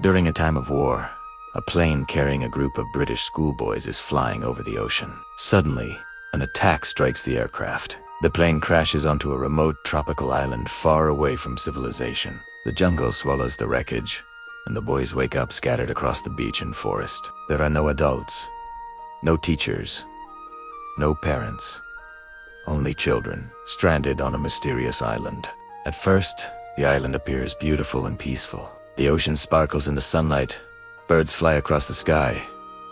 During a time of war, a plane carrying a group of British schoolboys is flying over the ocean. Suddenly, an attack strikes the aircraft. The plane crashes onto a remote tropical island far away from civilization. The jungle swallows the wreckage, and the boys wake up scattered across the beach and forest. There are no adults, no teachers, no parents, only children, stranded on a mysterious island. At first, the island appears beautiful and peaceful. The ocean sparkles in the sunlight, birds fly across the sky,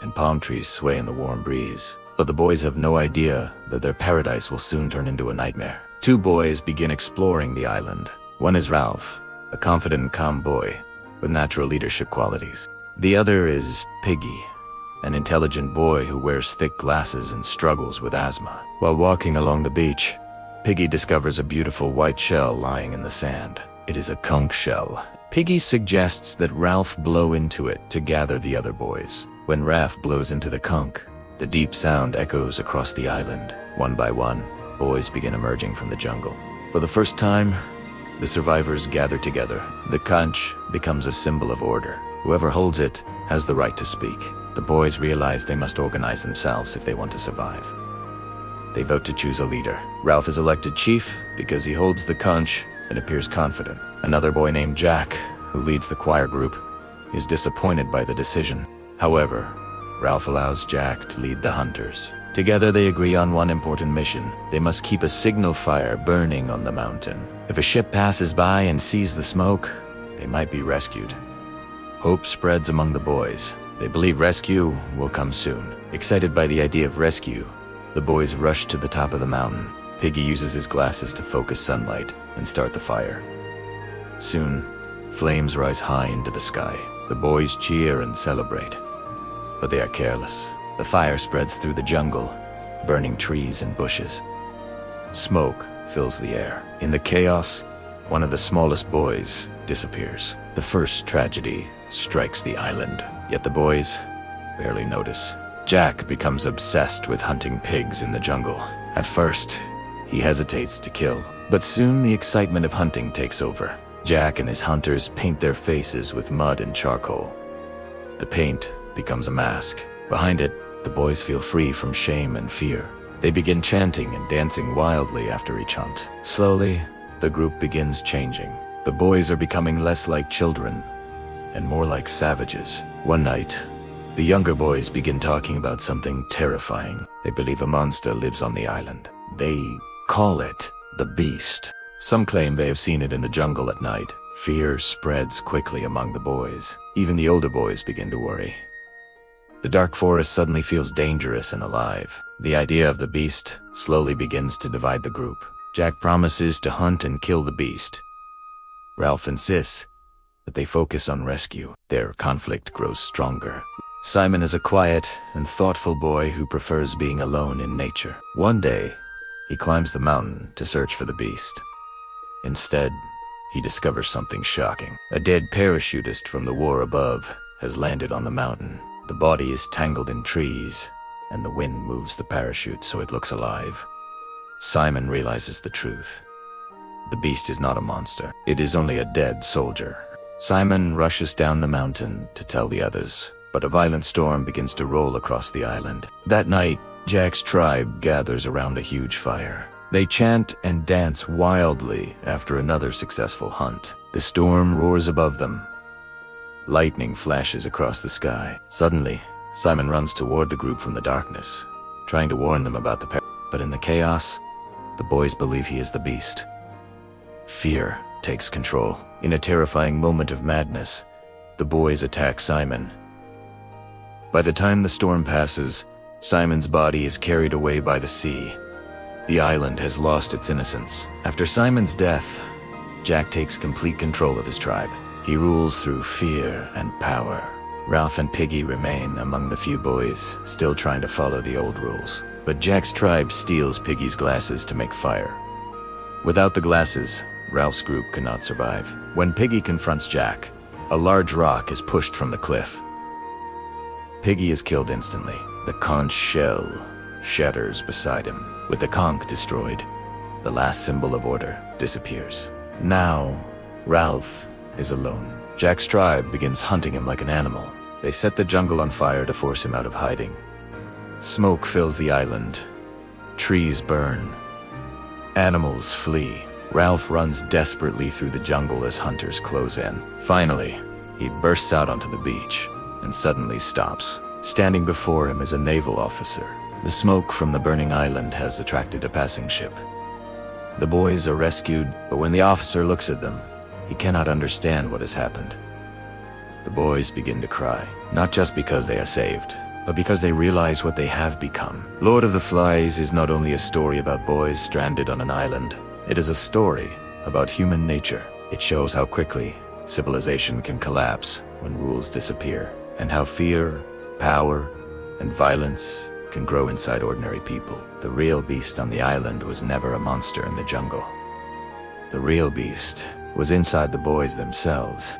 and palm trees sway in the warm breeze. But the boys have no idea that their paradise will soon turn into a nightmare. Two boys begin exploring the island. One is Ralph, a confident and calm boy with natural leadership qualities. The other is Piggy, an intelligent boy who wears thick glasses and struggles with asthma. While walking along the beach, Piggy discovers a beautiful white shell lying in the sand. It is a conch shell. Piggy suggests that Ralph blow into it to gather the other boys. When Ralph blows into the conch, the deep sound echoes across the island. One by one, boys begin emerging from the jungle. For the first time, the survivors gather together. The conch becomes a symbol of order. Whoever holds it has the right to speak. The boys realize they must organize themselves if they want to survive. They vote to choose a leader. Ralph is elected chief because he holds the conch and appears confident. Another boy named Jack, who leads the choir group, is disappointed by the decision. However, Ralph allows Jack to lead the hunters. Together they agree on one important mission. They must keep a signal fire burning on the mountain. If a ship passes by and sees the smoke, they might be rescued. Hope spreads among the boys. They believe rescue will come soon. Excited by the idea of rescue, the boys rush to the top of the mountain. Piggy uses his glasses to focus sunlight and start the fire. Soon, flames rise high into the sky. The boys cheer and celebrate, but they are careless. The fire spreads through the jungle, burning trees and bushes. Smoke fills the air. In the chaos, one of the smallest boys disappears. The first tragedy strikes the island, yet the boys barely notice. Jack becomes obsessed with hunting pigs in the jungle. At first, he hesitates to kill, but soon the excitement of hunting takes over. Jack and his hunters paint their faces with mud and charcoal. The paint becomes a mask. Behind it, the boys feel free from shame and fear. They begin chanting and dancing wildly after each hunt. Slowly, the group begins changing. The boys are becoming less like children and more like savages. One night, the younger boys begin talking about something terrifying. They believe a monster lives on the island. They call it the Beast. Some claim they have seen it in the jungle at night. Fear spreads quickly among the boys. Even the older boys begin to worry. The dark forest suddenly feels dangerous and alive. The idea of the beast slowly begins to divide the group. Jack promises to hunt and kill the beast. Ralph insists that they focus on rescue. Their conflict grows stronger. Simon is a quiet and thoughtful boy who prefers being alone in nature. One day, he climbs the mountain to search for the beast. Instead, he discovers something shocking. A dead parachutist from the war above has landed on the mountain. The body is tangled in trees, and the wind moves the parachute so it looks alive. Simon realizes the truth. The beast is not a monster. It is only a dead soldier. Simon rushes down the mountain to tell the others, but a violent storm begins to roll across the island. That night, Jack's tribe gathers around a huge fire. They chant and dance wildly after another successful hunt. The storm roars above them. Lightning flashes across the sky. Suddenly, Simon runs toward the group from the darkness, trying to warn them about the but in the chaos, the boys believe he is the beast. Fear takes control. In a terrifying moment of madness, the boys attack Simon. By the time the storm passes, Simon's body is carried away by the sea. The island has lost its innocence. After Simon's death, Jack takes complete control of his tribe. He rules through fear and power. Ralph and Piggy remain among the few boys still trying to follow the old rules. But Jack's tribe steals Piggy's glasses to make fire. Without the glasses, Ralph's group cannot survive. When Piggy confronts Jack, a large rock is pushed from the cliff. Piggy is killed instantly. The conch shell shatters beside him. With the conch destroyed, the last symbol of order disappears. Now, Ralph is alone. Jack's tribe begins hunting him like an animal. They set the jungle on fire to force him out of hiding. Smoke fills the island. Trees burn. Animals flee. Ralph runs desperately through the jungle as hunters close in. Finally, he bursts out onto the beach and suddenly stops. Standing before him is a naval officer. The smoke from the burning island has attracted a passing ship. The boys are rescued, but when the officer looks at them, he cannot understand what has happened. The boys begin to cry, not just because they are saved, but because they realize what they have become. Lord of the Flies is not only a story about boys stranded on an island, it is a story about human nature. It shows how quickly civilization can collapse when rules disappear, and how fear, power, and violence can grow inside ordinary people. The real beast on the island was never a monster in the jungle. The real beast was inside the boys themselves.